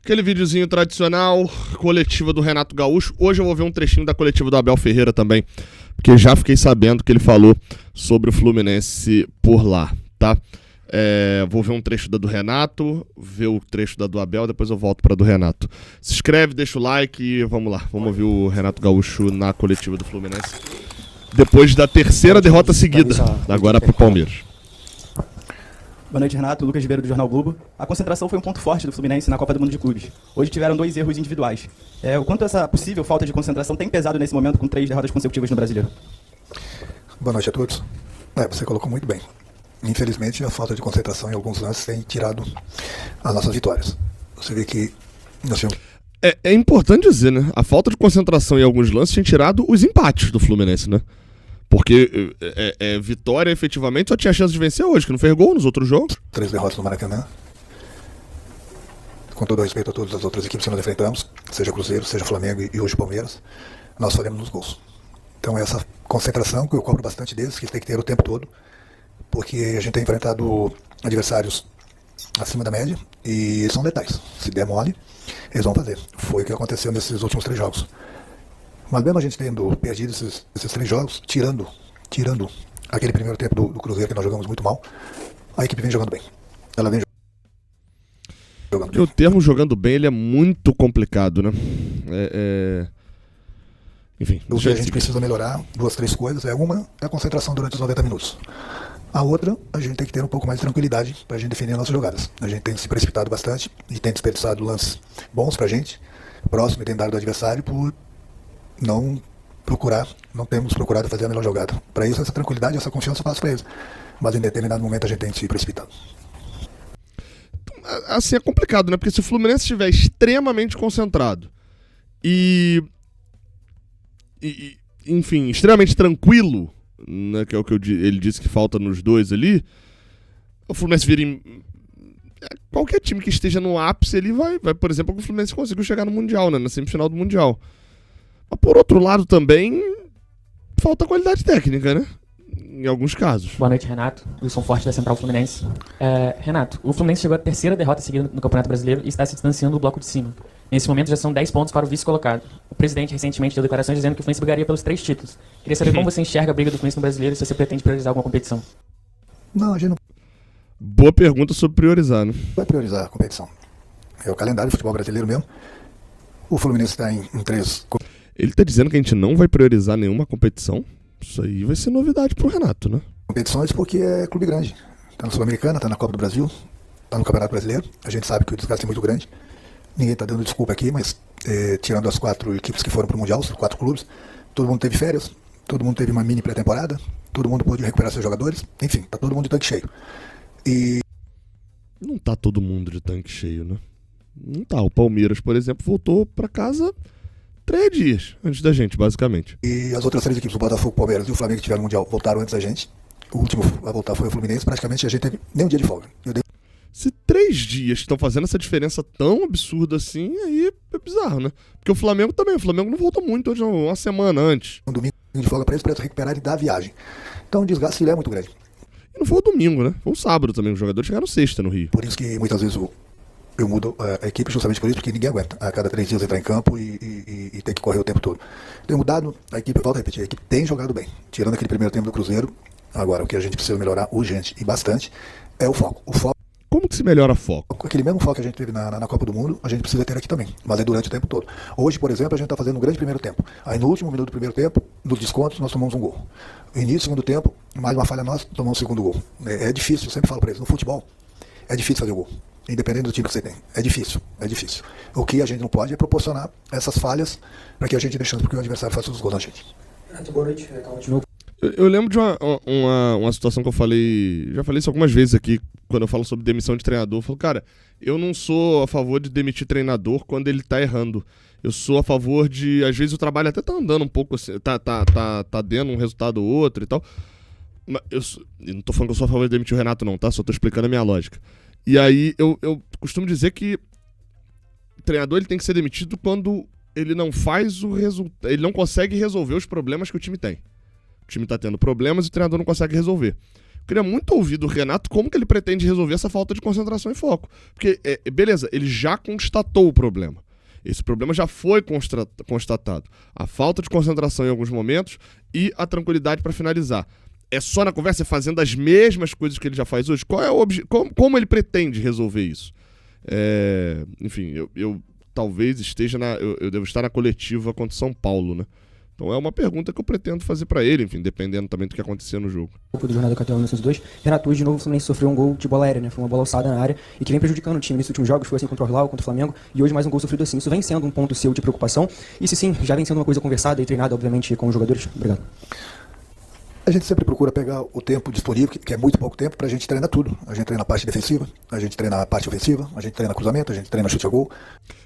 Aquele videozinho tradicional, coletiva do Renato Gaúcho. Hoje eu vou ver um trechinho da coletiva do Abel Ferreira também, porque já fiquei sabendo que ele falou sobre o Fluminense por lá, tá? Vou ver um trecho da do Renato, ver o trecho da do Abel, depois eu volto pra do Renato. Se inscreve, deixa o like e vamos lá. Vamos ouvir o Renato Gaúcho na coletiva do Fluminense, depois da terceira derrota seguida, agora pro Palmeiras. Boa noite, Renato. Lucas Ribeiro, do Jornal Globo. A concentração foi um ponto forte do Fluminense na Copa do Mundo de Clubes. Hoje tiveram 2 erros individuais. O quanto essa possível falta de concentração tem pesado nesse momento com 3 derrotas consecutivas no Brasileiro? Boa noite a todos. Você colocou muito bem. Infelizmente, a falta de concentração em alguns lances tem tirado as nossas vitórias. Você vê que nós tínhamos... É importante dizer, né? A falta de concentração em alguns lances tem tirado os empates do Fluminense, né? Porque vitória, efetivamente, só tinha chance de vencer hoje, que não fez gol nos outros jogos. 3 derrotas no Maracanã. Com todo respeito a todas as outras equipes que nós enfrentamos, seja Cruzeiro, seja Flamengo e hoje Palmeiras, nós falhamos nos gols. Então essa concentração que eu cobro bastante deles, que tem que ter o tempo todo, porque a gente tem enfrentado adversários acima da média e são letais. Se der mole, eles vão fazer. Foi o que aconteceu nesses últimos 3 jogos. Mas mesmo a gente tendo perdido esses 3 jogos, tirando aquele primeiro tempo do Cruzeiro que nós jogamos muito mal, a equipe vem jogando bem. Ela vem jogando bem. O termo jogando bem, ele é muito complicado, né? Enfim. O que a gente precisa melhorar, 2, 3 coisas. Uma é a concentração durante os 90 minutos. A outra, a gente tem que ter um pouco mais de tranquilidade para a gente definir as nossas jogadas. A gente tem se precipitado bastante e tem desperdiçado lances bons para a gente, próximo e dentro da área do adversário, por não temos procurado fazer a melhor jogada. Para isso, essa tranquilidade, essa confiança eu passo para eles. Mas em determinado momento a gente tem se precipitado. Assim é complicado, né? Porque se o Fluminense estiver extremamente concentrado enfim, extremamente tranquilo, né, que é o que ele disse que falta nos dois ali, o Fluminense vira qualquer time que esteja no ápice, ele vai, por exemplo, o Fluminense conseguiu chegar no Mundial, né, na semifinal do Mundial. Mas por outro lado também falta qualidade técnica, né? Em alguns casos. Boa noite, Renato. Wilson Forte da Central Fluminense. Renato, o Fluminense chegou à terceira derrota seguida no Campeonato Brasileiro e está se distanciando do bloco de cima. Nesse momento já são 10 pontos para o vice-colocado. O presidente recentemente deu declarações dizendo que o Fluminense brigaria pelos 3 títulos. Queria saber como você enxerga a briga do Fluminense no Brasileiro e se você pretende priorizar alguma competição. Não, a gente não Boa pergunta sobre priorizar, né? vai priorizar a competição. É o calendário do futebol brasileiro mesmo. O Fluminense está em 3... Ele tá dizendo que a gente não vai priorizar nenhuma competição? Isso aí vai ser novidade pro Renato, né? competições porque é clube grande. Está na Sul-Americana, está na Copa do Brasil, está no Campeonato Brasileiro. A gente sabe que o desgaste é muito grande. Ninguém está dando desculpa aqui, mas tirando as 4 equipes que foram para o Mundial, os 4 clubes, todo mundo teve férias, todo mundo teve uma mini pré-temporada, todo mundo pôde recuperar seus jogadores, enfim, está todo mundo de tanque cheio. E não tá todo mundo de tanque cheio, né? Não tá. O Palmeiras, por exemplo, voltou para casa 3 dias antes da gente, basicamente. E as outras 3 equipes, o Botafogo, o Palmeiras e o Flamengo que tiveram no Mundial, voltaram antes da gente. O último a voltar foi o Fluminense, praticamente a gente teve nem um dia de folga. Se 3 dias estão fazendo essa diferença tão absurda assim, aí é bizarro, né? Porque o Flamengo também, o Flamengo não volta muito, hoje uma semana antes. Um domingo de folga para eles recuperarem da viagem. Então o desgaste é muito grande. E não foi o domingo, né? Foi o sábado também, os jogadores chegaram sexta no Rio. Por isso que muitas vezes eu mudo a equipe justamente por isso, porque ninguém aguenta a cada 3 dias entrar em campo e ter que correr o tempo todo. Tenho mudado, a equipe, volto a repetir, a equipe tem jogado bem. Tirando aquele primeiro tempo do Cruzeiro, agora o que a gente precisa melhorar urgente e bastante é o foco. O foco. Como que se melhora foco? Aquele mesmo foco que a gente teve na Copa do Mundo, a gente precisa ter aqui também, mas é durante o tempo todo. Hoje, por exemplo, a gente está fazendo um grande primeiro tempo. Aí no último minuto do primeiro tempo, nos descontos, nós tomamos um gol. No início do segundo tempo, mais uma falha nossa, tomamos um segundo gol. É difícil, eu sempre falo para eles, no futebol, é difícil fazer o gol. Independente do time que você tem. É difícil, é difícil. O que a gente não pode é proporcionar essas falhas para que a gente dê chance porque o adversário faça os gols na gente. Boa noite, continua. Eu lembro de uma situação que eu falei, já falei isso algumas vezes aqui, quando eu falo sobre demissão de treinador. Eu falo, cara, eu não sou a favor de demitir treinador quando ele tá errando. Eu sou a favor de, às vezes o trabalho até tá andando um pouco assim, tá dando um resultado ou outro e tal. Mas eu não tô falando que eu sou a favor de demitir o Renato não, tá? Só tô explicando a minha lógica. E aí eu costumo dizer que o treinador ele tem que ser demitido quando ele não faz o resultado, ele não consegue resolver os problemas que o time tem. O time tá tendo problemas e o treinador não consegue resolver. Eu queria muito ouvir do Renato como que ele pretende resolver essa falta de concentração e foco. Porque, beleza, ele já constatou o problema. Esse problema já foi constatado. A falta de concentração em alguns momentos e a tranquilidade para finalizar. É só na conversa, fazendo as mesmas coisas que ele já faz hoje? Qual é o como ele pretende resolver isso? Enfim, eu talvez esteja eu devo estar na coletiva contra o São Paulo, né? Então é uma pergunta que eu pretendo fazer pra ele, enfim, dependendo também do que acontecer no jogo. Do jornal da Capital 1902, Renato, hoje de novo o Fluminense sofreu um gol de bola aérea, né? Foi uma bola alçada na área e que vem prejudicando o time nesses últimos jogos, foi assim contra o Orlau, contra o Flamengo, e hoje mais um gol sofrido assim. Isso vem sendo um ponto seu de preocupação? E se sim, já vem sendo uma coisa conversada e treinada, obviamente, com os jogadores? Obrigado. A gente sempre procura pegar o tempo disponível, que é muito pouco tempo, pra gente treinar tudo. A gente treina a parte defensiva, a gente treina a parte ofensiva, a gente treina cruzamento, a gente treina chute a gol.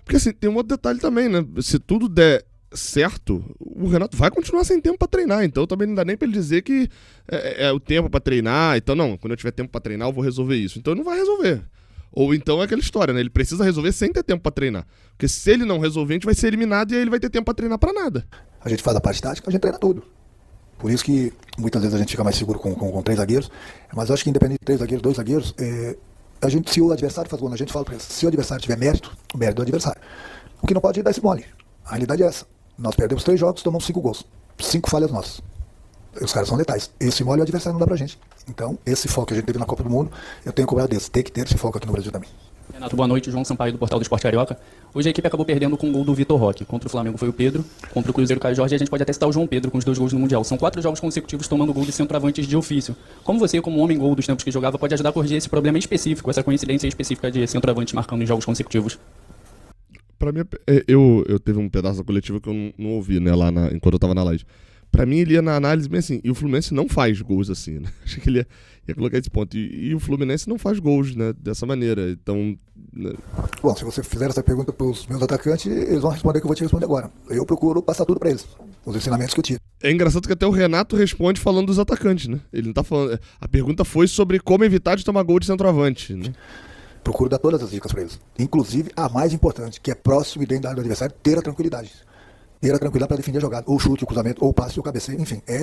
Porque assim, tem um outro detalhe também, né? Se tudo der certo, o Renato vai continuar sem tempo pra treinar, então também não dá nem pra ele dizer que é o tempo pra treinar, então não, quando eu tiver tempo pra treinar eu vou resolver isso. Então ele não vai resolver. Ou então é aquela história, né? Ele precisa resolver sem ter tempo pra treinar. Porque se ele não resolver, a gente vai ser eliminado e aí ele vai ter tempo pra treinar pra nada. A gente faz a parte tática, a gente treina tudo. Por isso que muitas vezes a gente fica mais seguro com 3 zagueiros, mas eu acho que independente de 3 zagueiros, 2 zagueiros, a gente, se o adversário faz gol, a gente fala pra ele, se o adversário tiver mérito, o mérito do adversário. O que não pode dar esse mole. A realidade é essa. Nós perdemos 3 jogos, tomamos 5 gols. 5 falhas nossas. Os caras são letais. Esse mole o adversário não dá pra gente. Então, esse foco que a gente teve na Copa do Mundo, eu tenho cobrado desse. Tem que ter esse foco aqui no Brasil também. Renato, boa noite. João Sampaio, do Portal do Esporte Carioca. Hoje a equipe acabou perdendo com o gol do Vitor Roque. Contra o Flamengo foi o Pedro, contra o Cruzeiro, o Caio Jorge, e a gente pode até citar o João Pedro com os 2 gols no Mundial. São 4 jogos consecutivos tomando gol de centroavantes de ofício. Como você, como homem-gol dos tempos que jogava, pode ajudar a corrigir esse problema específico, essa coincidência específica de centroavantes marcando em jogos consecutivos? Pra mim, eu teve um pedaço da coletiva que eu não ouvi, né, enquanto eu tava na live. Pra mim, ele ia na análise bem assim, e o Fluminense não faz gols assim, né? Achei que ele ia colocar esse ponto. E o Fluminense não faz gols, né, dessa maneira. Então... Né? Bom, se você fizer essa pergunta pros meus atacantes, eles vão responder o que eu vou te responder agora. Eu procuro passar tudo pra eles, os ensinamentos que eu tive. É engraçado que até o Renato responde falando dos atacantes, né? Ele não tá falando... A pergunta foi sobre como evitar de tomar gol de centroavante, né? Procuro dar todas as dicas para eles. Inclusive a mais importante, que é próximo e dentro da área do adversário, ter a tranquilidade. Ter a tranquilidade para defender a jogada. Ou chute, ou cruzamento, ou passe, ou cabeceio. Enfim, é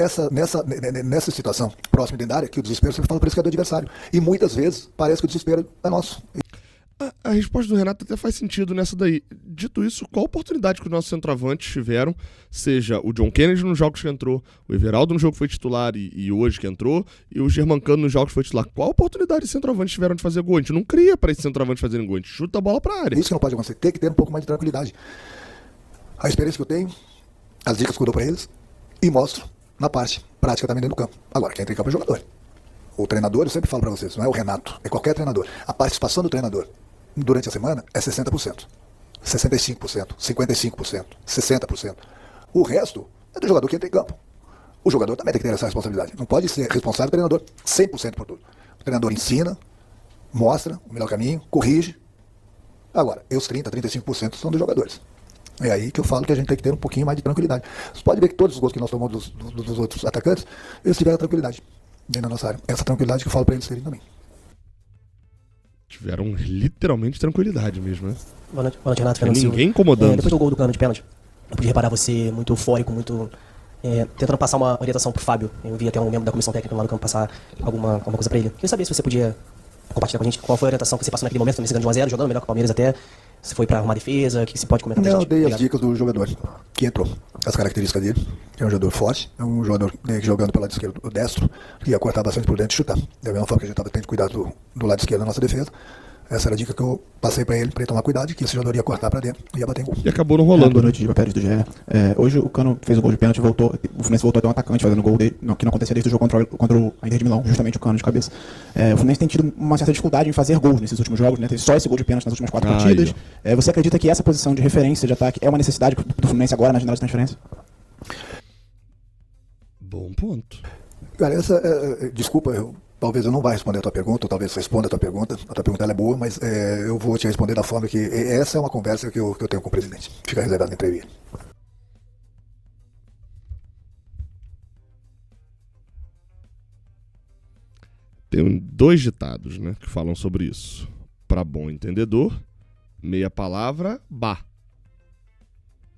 nessa situação, próximo e dentro da área, que o desespero sempre fala para eles que é do adversário. E muitas vezes parece que o desespero é nosso. A resposta do Renato até faz sentido nessa daí. Dito isso, qual a oportunidade que os nossos centroavantes tiveram, seja o John Kennedy nos jogos que entrou, o Everaldo no jogo que foi titular e hoje que entrou, e o Germancano nos jogos que foi titular. Qual a oportunidade os centroavantes tiveram de fazer gol? A gente não cria para esses centroavantes fazerem gol, a gente chuta a bola para a área. Isso que não pode acontecer, tem que ter um pouco mais de tranquilidade. A experiência que eu tenho, as dicas que eu dou para eles, e mostro na parte prática também dentro do campo. Agora, quem entra em campo é o jogador. O treinador, eu sempre falo para vocês, não é o Renato, é qualquer treinador. A participação do treinador durante a semana é 60%, 65%, 55%, 60%. O resto é do jogador que entra em campo. O jogador também tem que ter essa responsabilidade. Não pode ser responsável do treinador 100% por tudo. O treinador ensina, mostra o melhor caminho, corrige. Agora, os 30%, 35% são dos jogadores. É aí que eu falo que a gente tem que ter um pouquinho mais de tranquilidade. Você pode ver que todos os gols que nós tomamos dos outros atacantes, eles tiveram tranquilidade dentro da nossa área. Essa tranquilidade que eu falo para eles terem também. Tiveram literalmente tranquilidade mesmo, né? Boa noite, Renato. Fernando Silva. Ninguém incomodando. Depois do gol do Cano de pênalti, eu pude reparar você muito eufórico, muito... tentando passar uma orientação pro Fábio. Eu vi até um membro da comissão técnica lá no campo passar alguma coisa pra ele. Queria saber se você podia compartilhar com a gente qual foi a orientação que você passou naquele momento, também ganhando de 1-0, jogando melhor que o Palmeiras até. Se foi pra arrumar defesa, o que você pode comentar pra gente? Eu dei as dicas do jogador que entrou, as características dele, que é um jogador forte, é um jogador jogando pelo lado esquerdo, o destro, que ia cortar bastante por dentro e chutar. Da mesma forma que a gente estava tendo cuidado do lado esquerdo da nossa defesa, essa era a dica que eu passei para ele tomar cuidado, que esse jogador ia cortar para dentro e ia bater em gol. E acabou não rolando. Boa noite, Giba Pérez do GE. Hoje o Cano fez o gol de pênalti, o Fluminense voltou a ter um atacante fazendo gol dele, que não acontecia desde o jogo contra a Inter de Milão, justamente o Cano de cabeça. O Fluminense tem tido uma certa dificuldade em fazer gols nesses últimos jogos, né? Teve só esse gol de pênalti nas últimas 4 partidas. Você acredita que essa posição de referência de ataque é uma necessidade do Fluminense agora na janela de transferência? Bom ponto. Cara, desculpa, talvez eu não vá responder a tua pergunta, ou talvez responda a tua pergunta. A tua pergunta ela é boa, mas eu vou te responder da forma que... Essa é uma conversa que eu tenho com o presidente. Fica reservado entre eu e ele. Tem 2 ditados, né, que falam sobre isso. Para bom entendedor, meia palavra, bah.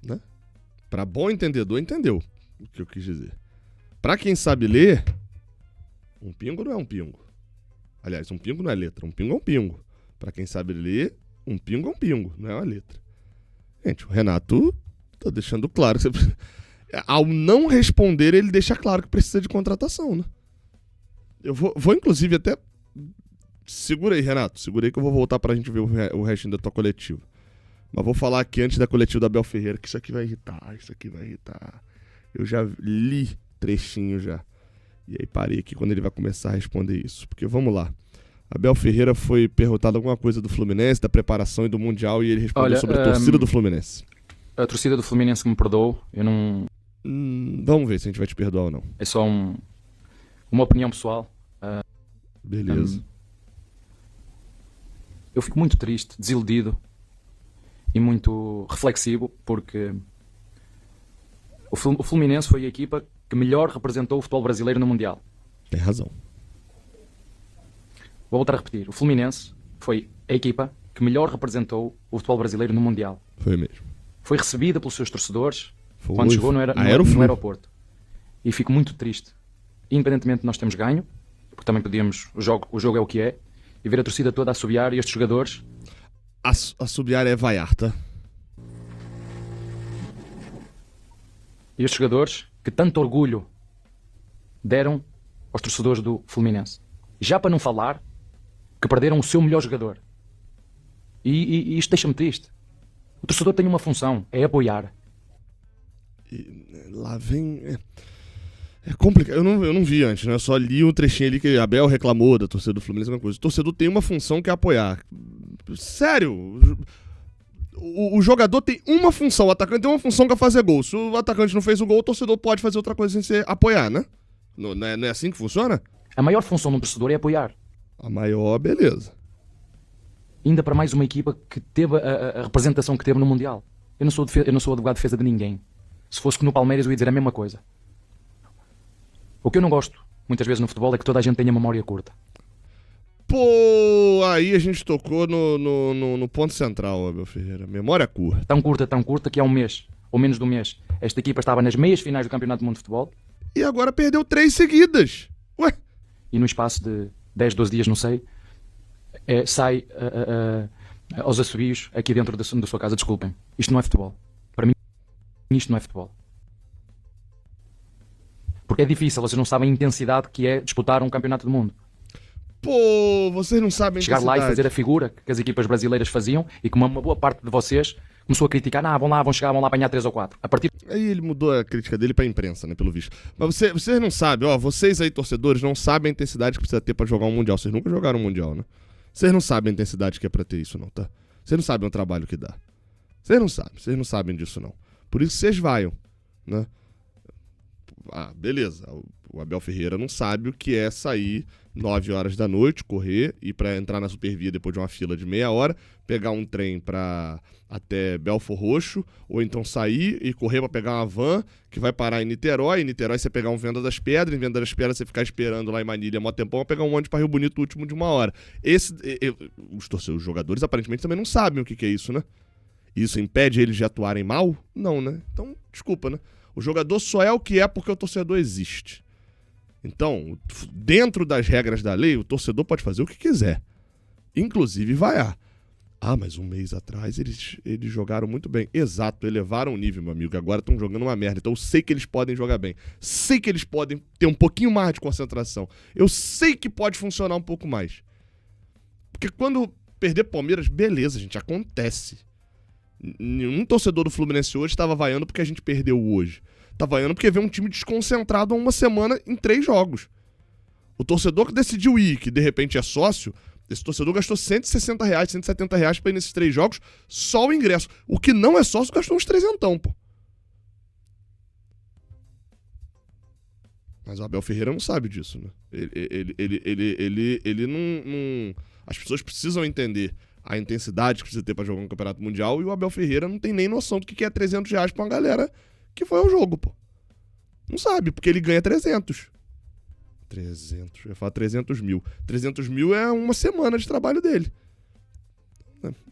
Né? Para bom entendedor, entendeu o que eu quis dizer. Para quem sabe ler, Um pingo não é um pingo. Aliás, um pingo não é letra. Um pingo é um pingo. Pra quem sabe ler, um pingo é um pingo, não é uma letra. Gente, o Renato tá deixando claro que você... Ao não responder, ele deixa claro que precisa de contratação, né? Eu vou inclusive até... Segura aí, Renato. Segura aí que eu vou voltar pra gente ver o restinho da tua coletiva. Mas vou falar aqui antes da coletiva da Abel Ferreira, que isso aqui vai irritar, Eu já li trechinho já. E aí parei aqui quando ele vai começar a responder isso. Porque vamos lá. Abel Ferreira foi perguntado alguma coisa do Fluminense, da preparação e do Mundial, e ele respondeu sobre a torcida do Fluminense. A torcida do Fluminense que me perdoou, eu não... Vamos ver se a gente vai te perdoar ou não. É só uma opinião pessoal. Beleza. Eu fico muito triste, desiludido e muito reflexivo, porque o Fluminense foi a equipa que melhor representou o futebol brasileiro no Mundial. Tem razão. Vou voltar a repetir. O Fluminense foi a equipa que melhor representou o futebol brasileiro no Mundial. Foi mesmo. Foi recebida pelos seus torcedores Foi. quando chegou no aeroporto. E fico muito triste. Independentemente de nós termos ganho, porque também podíamos, o jogo é o que é, e ver a torcida toda a assobiar e estes jogadores... Assobiar é vaiar, tá? E estes jogadores que tanto orgulho deram aos torcedores do Fluminense. Já para não falar que perderam o seu melhor jogador. E isto deixa-me triste. O torcedor tem uma função, é apoiar. E lá vem... É complicado. Eu não vi antes, né? Eu só li um trechinho ali que Abel reclamou da torcida do Fluminense, alguma coisa. O torcedor tem uma função que é apoiar. Sério. O jogador tem uma função, o atacante tem uma função que é fazer gol. Se o atacante não fez o gol, o torcedor pode fazer outra coisa sem ser apoiar, né? Não é assim que funciona? A maior função de um torcedor é apoiar. A maior, beleza. Ainda para mais uma equipa que teve a representação que teve no Mundial. Eu não sou advogado de defesa de ninguém. Se fosse que no Palmeiras eu ia dizer a mesma coisa. O que eu não gosto, muitas vezes no futebol, é que toda a gente tenha memória curta. Pô, aí a gente tocou no ponto central, Abel Ferreira. Memória curta. Tão curta que há um mês, ou menos de um mês, esta equipa estava nas meias finais do Campeonato do Mundo de Futebol. E agora perdeu 3 seguidas. Ué? E no espaço de 10, 12 dias, não sei, sai aos assobios aqui dentro da sua casa. Desculpem, isto não é futebol. Para mim, isto não é futebol. Porque é difícil, vocês não sabem a intensidade que é disputar um campeonato do mundo. Pô, vocês não sabem a chegar intensidade. lá e fazer a figura que as equipas brasileiras faziam e que uma boa parte de vocês começou a criticar. Vão lá apanhar 3 ou 4. A partir... Aí ele mudou a crítica dele pra imprensa, né, pelo visto. Mas vocês não sabem, vocês aí, torcedores, não sabem a intensidade que precisa ter pra jogar um Mundial. Vocês nunca jogaram um Mundial, né? Vocês não sabem a intensidade que é pra ter isso, não, tá? Vocês não sabem o trabalho que dá. Vocês não sabem disso, não. Por isso vocês vaiam, né? Beleza. O Abel Ferreira não sabe o que é sair 9 horas da noite, correr, ir pra entrar na Supervia depois de uma fila de meia hora, pegar um trem pra até Belford Roxo, ou então sair e correr pra pegar uma van que vai parar em Niterói. Em Niterói você pegar um Venda das Pedras, em Venda das Pedras você ficar esperando lá em Manilha mó tempão, pegar um ônibus pra Rio Bonito, o último de uma hora. Os jogadores aparentemente também não sabem o que é isso, né? Isso impede eles de atuarem mal? Não, né? Então, desculpa, né? O jogador só é o que é porque o torcedor existe. Então, dentro das regras da lei, o torcedor pode fazer o que quiser. Inclusive vaiar. Mas um mês atrás eles jogaram muito bem. Exato, elevaram o nível, meu amigo. Agora estão jogando uma merda. Então eu sei que eles podem jogar bem. Sei que eles podem ter um pouquinho mais de concentração. Eu sei que pode funcionar um pouco mais. Porque quando perder Palmeiras, beleza, gente, acontece. Nenhum torcedor do Fluminense hoje estava vaiando porque a gente perdeu hoje. Tá vaiando porque vê um time desconcentrado há uma semana em 3 jogos. O torcedor que decidiu ir, que de repente é sócio, esse torcedor gastou R$160, R$170 pra ir nesses 3 jogos, só o ingresso. O que não é sócio gastou uns 300, pô. Mas o Abel Ferreira não sabe disso, né? Ele não... As pessoas precisam entender a intensidade que precisa ter pra jogar um campeonato mundial, e o Abel Ferreira não tem nem noção do que é R$300 pra uma galera que foi ao jogo, pô. Não sabe, porque ele ganha 300. 300, eu ia falar 300 mil. 300 mil é uma semana de trabalho dele.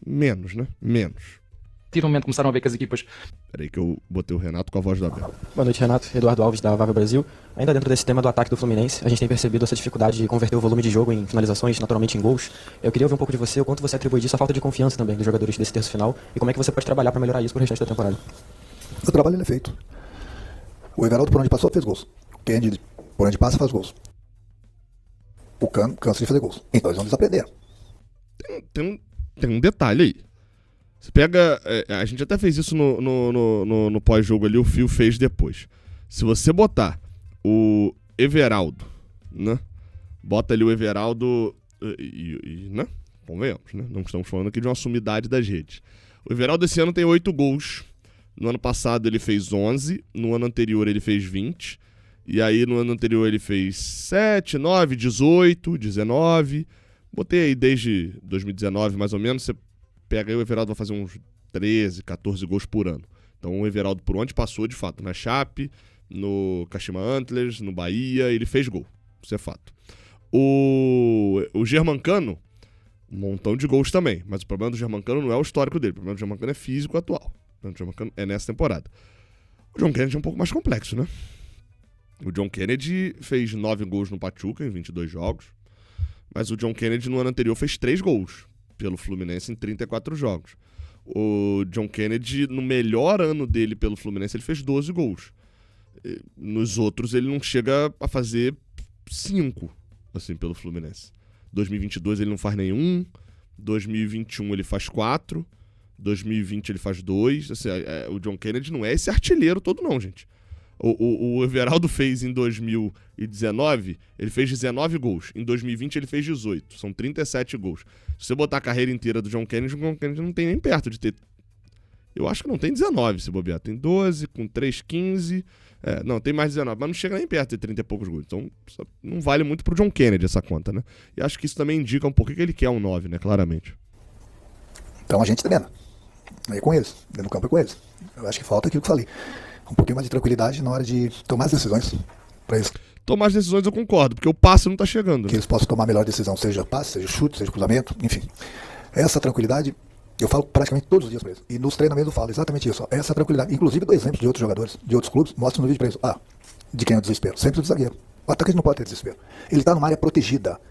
Menos, né? Menos. partir do momento que começaram a ver que as equipas... Peraí que eu botei o Renato com a voz do Abel. Boa noite, Renato. Eduardo Alves, da Vava Brasil. Ainda dentro desse tema do ataque do Fluminense, a gente tem percebido essa dificuldade de converter o volume de jogo em finalizações, naturalmente em gols. Eu queria ouvir um pouco de você, o quanto você atribui disso à falta de confiança também dos jogadores desse terço final, e como é que você pode trabalhar para melhorar isso pro restante da temporada. O trabalho ele é feito. O Everaldo, por onde passou, fez gols. O Kennedy, por onde passa, faz gols. O Cano cansa de fazer gols. Então eles vão desaprender. Tem um detalhe aí. Você pega. A gente até fez isso no pós-jogo ali, o Fio fez depois. Se você botar o Everaldo, né? Bota ali o Everaldo né? Convenhamos, né? Não estamos falando aqui de uma sumidade das redes. O Everaldo esse ano tem 8 gols. No ano passado ele fez 11. No ano anterior ele fez 20. E aí no ano anterior ele fez 7, 9, 18, 19. Botei aí desde 2019 mais ou menos. Você pega aí o Everaldo vai fazer uns 13, 14 gols por ano. Então o Everaldo por onde passou de fato. Na Chape, no Kashima Antlers, no Bahia, ele fez gol. Isso é fato. O Germancano, um montão de gols também. Mas o problema do Germancano não é o histórico dele. O problema do Germancano é físico atual. O problema do Germancano é nessa temporada. O John Kennedy é um pouco mais complexo, né? O John Kennedy fez 9 gols no Pachuca em 22 jogos. Mas o John Kennedy no ano anterior fez 3 gols pelo Fluminense em 34 jogos. O John Kennedy, no melhor ano dele pelo Fluminense, ele fez 12 gols. Nos outros, ele não chega a fazer 5, assim, pelo Fluminense. 2022 ele não faz nenhum. 2021 ele faz 4. 2020 ele faz 2. Assim, o John Kennedy não é esse artilheiro todo não, gente. O Everaldo fez em 2019, ele fez 19 gols. Em 2020 ele fez 18. São 37 gols. Se você botar a carreira inteira do John Kennedy, o John Kennedy não tem nem perto de ter... Eu acho que não tem 19 se bobear. Tem 12, com 3, 15... não, tem mais 19, mas não chega nem perto de 30 e poucos gols. Então não vale muito pro John Kennedy essa conta, né? E acho que isso também indica um pouco que ele quer um 9, né? Claramente. Então a gente treina. Aí com eles. Dentro do campo é com eles. Eu acho que falta aquilo que eu falei. Um pouquinho mais de tranquilidade na hora de tomar as decisões para eles. Tomar as decisões eu concordo, porque o passe não tá chegando. Né? Que eles possam tomar a melhor decisão, seja passe, seja chute, seja cruzamento, enfim. Essa tranquilidade, eu falo praticamente todos os dias para eles. E nos treinamentos eu falo exatamente isso. Ó, essa tranquilidade, inclusive dou exemplos de outros jogadores, de outros clubes, mostro no vídeo para eles. De quem é o desespero? Sempre do zagueiro. O atacante não pode ter desespero. Ele está numa área protegida.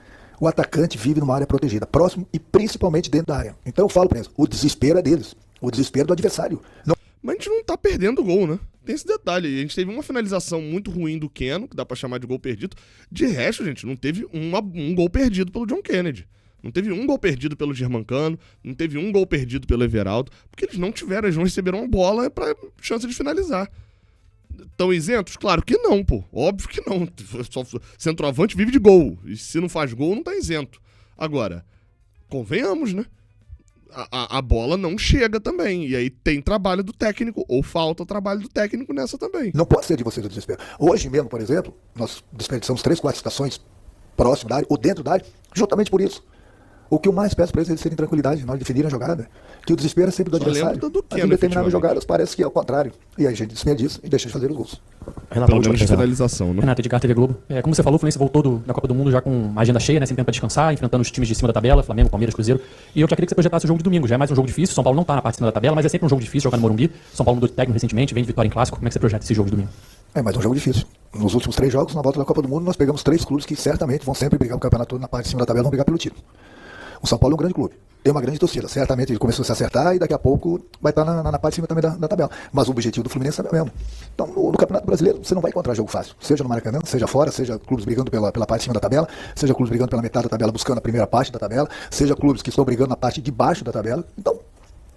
O atacante vive numa área protegida, próximo e principalmente dentro da área. Então eu falo para eles, o desespero é deles. O desespero do adversário. Não... Mas a gente não tá perdendo gol, né? Tem esse detalhe. A gente teve uma finalização muito ruim do Keno, que dá pra chamar de gol perdido. De resto, gente, não teve um gol perdido pelo John Kennedy. Não teve um gol perdido pelo Germancano. Não teve um gol perdido pelo Everaldo. Porque eles não receberam uma bola pra chance de finalizar. Estão isentos? Claro que não, pô. Óbvio que não. Centroavante vive de gol. E se não faz gol, não tá isento. Agora, convenhamos, né? A bola não chega também. E aí tem trabalho do técnico, ou falta trabalho do técnico nessa também. Não pode ser de vocês o desespero. Hoje mesmo, por exemplo, nós desperdiçamos 3, 4 estações próximo da área, ou dentro da área, justamente por isso. O que eu mais peço para eles é eles terem tranquilidade na hora de definir a jogada. Que o desespero é sempre do adversário. Mas em determinadas jogadas parece que é o contrário. E aí a gente desperdiça e deixa de fazer os gols. Renato, pelo menos de finalização, né? Renato, Edgar, TV Globo. Como você falou, o Fluminense voltou da Copa do Mundo já com uma agenda cheia, né? Sem tempo para descansar, enfrentando os times de cima da tabela, Flamengo, Palmeiras, Cruzeiro. E eu já queria que você projetasse o jogo de domingo. Já é mais um jogo difícil. São Paulo não tá na parte de cima da tabela, mas é sempre um jogo difícil jogar no Morumbi. São Paulo mudou de técnico recentemente, vem de vitória em clássico. Como é que você projeta esse jogo de domingo? É mais um jogo difícil. Nos últimos 3 jogos, na volta da Copa do Mundo, nós pegamos 3 clubes que certamente vão sempre brigar o campeonato todo na parte de cima da tabela, vão brigar pelo título. O São Paulo é um grande clube. Tem uma grande torcida. Certamente ele começou a se acertar e daqui a pouco vai estar na parte de cima também da tabela. Mas o objetivo do Fluminense é o mesmo. Então, no Campeonato Brasileiro, você não vai encontrar jogo fácil. Seja no Maracanã, seja fora, seja clubes brigando pela parte de cima da tabela, seja clubes brigando pela metade da tabela, buscando a primeira parte da tabela, seja clubes que estão brigando na parte de baixo da tabela. Então,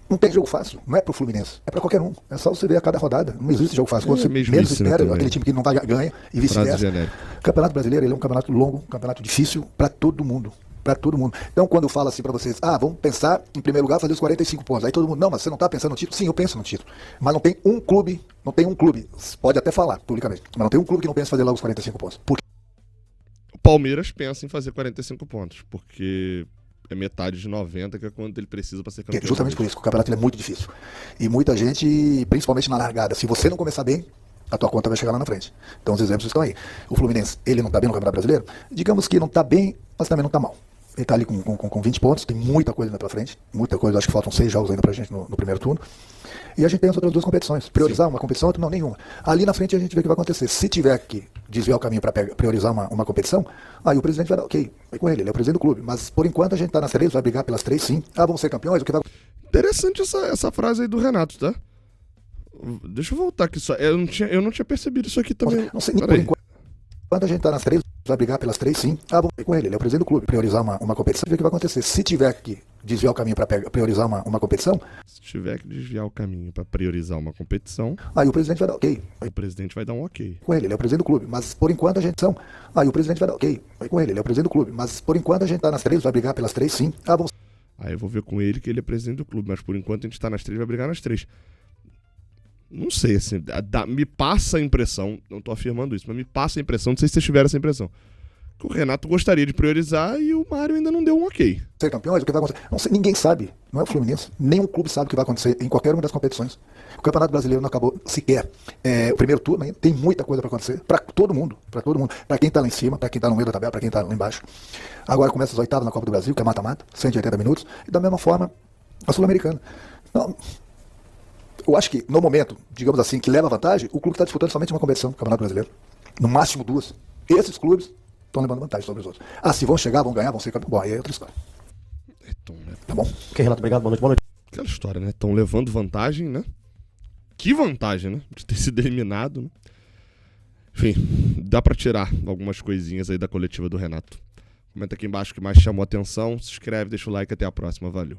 não tem jogo fácil. Não é pro Fluminense. É para qualquer um. É só você ver a cada rodada. Não existe jogo fácil. Quando você menos espera, né, aquele time que não vai ganha e vice-versa. O Campeonato Brasileiro ele é um campeonato longo, um campeonato difícil para todo mundo. Para todo mundo. Então, quando eu falo assim para vocês, vamos pensar, em primeiro lugar, fazer os 45 pontos. Aí todo mundo, não, mas você não está pensando no título? Sim, eu penso no título. Mas não tem um clube, pode até falar publicamente, mas não tem um clube que não pense em fazer logo os 45 pontos. Por quê? O Palmeiras pensa em fazer 45 pontos, porque é metade de 90, que é quanto ele precisa para ser campeão. Justamente por isso, que o campeonato é muito difícil. E muita gente, principalmente na largada, se você não começar bem, a tua conta vai chegar lá na frente. Então os exemplos estão aí. O Fluminense, ele não está bem no Campeonato Brasileiro? Digamos que não está bem, mas também não está mal. Ele está ali com 20 pontos, tem muita coisa ainda pra frente, muita coisa, acho que faltam 6 jogos ainda pra gente no primeiro turno. E a gente tem as outras duas competições. Priorizar uma competição, outra não, nenhuma. Ali na frente a gente vê o que vai acontecer. Se tiver que desviar o caminho para priorizar uma competição, aí o presidente vai dar, ok, vai com ele é o presidente do clube. Mas por enquanto a gente está nas três, vai brigar pelas três sim. Vamos ser campeões, o que vai... Interessante essa frase aí do Renato, tá? Deixa eu voltar aqui só. Eu não tinha percebido isso aqui também. Não sei, por enquanto a gente está nas três, vai brigar pelas três sim. Vamos ver com ele é o presidente do clube. Priorizar uma competição, ver o que vai acontecer. Se tiver que desviar o caminho para priorizar uma competição, se tiver que desviar o caminho para priorizar uma competição, aí o presidente vai dar ok. O presidente vai dar um ok. Com ele é o presidente do clube. Mas por enquanto a gente são. Aí o presidente vai dar ok. Vai com ele é o presidente do clube. Mas por enquanto a gente está nas três, vai brigar pelas três sim. Vamos... Aí eu vou ver com ele que ele é presidente do clube, mas por enquanto a gente tá nas três, vai brigar nas três. Não sei, assim, me passa a impressão, não tô afirmando isso, mas me passa a impressão, não sei se vocês tiveram essa impressão, que o Renato gostaria de priorizar e o Mário ainda não deu um ok. Ser campeões, o que vai acontecer? Não sei, ninguém sabe, não é o Fluminense, nenhum clube sabe o que vai acontecer em qualquer uma das competições. O Campeonato Brasileiro não acabou sequer o primeiro turno, ainda tem muita coisa para acontecer, para todo mundo, para quem tá lá em cima, para quem tá no meio da tabela, para quem tá lá embaixo. Agora começa as oitavas na Copa do Brasil, que é mata-mata, 180 minutos, e da mesma forma a Sul-Americana. Então, eu acho que, no momento, digamos assim, que leva vantagem, o clube está disputando somente uma competição, o Campeonato Brasileiro. No máximo duas. Esses clubes estão levando vantagem sobre os outros. Se vão chegar, vão ganhar, vão ser campeões. Bom, aí é outra história. Tá bom? Ok, Renato, obrigado. Boa noite. Boa noite. Aquela história, né? Estão levando vantagem, né? Que vantagem, né? De ter sido eliminado, né? Enfim, dá pra tirar algumas coisinhas aí da coletiva do Renato. Comenta aqui embaixo o que mais chamou a atenção. Se inscreve, deixa o like. Até a próxima. Valeu.